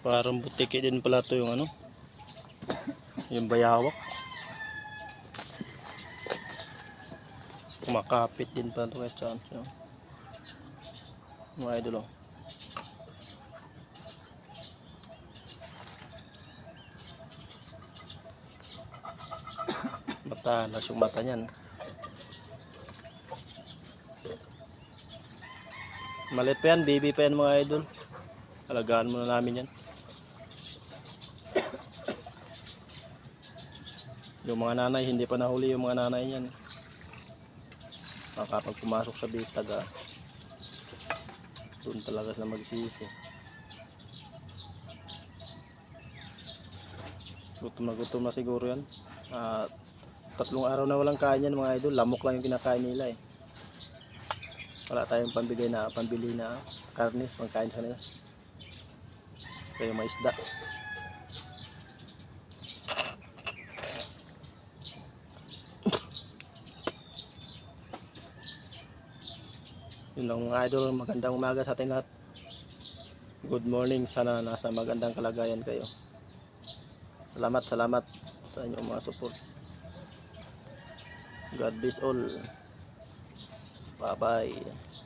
Parang butiki din pala to yung ano, yung bayawak. Kumakapit din pala to kahit saan. So, mga idol, oh. Matalas yung mata niyan. Malit pa yan, baby pa yan mga idol. Alagaan muna namin yan. Yung mga nanay, hindi pa nahuli yung mga nanay niyan. Kapag pumasok sa bitag, doon talaga na magsisi. Gutom na siguro yan. 3 araw na walang kain yan mga idol. Lamok lang yung kinakain nila eh. Wala tayong pambili na karne, pangkain sa kanila. Kaya may isda. Yun lang mga idol, magandang umaga sa atin lahat. Good morning, sana nasa magandang kalagayan kayo. Salamat sa inyong mga support. God bless all. Bye bye.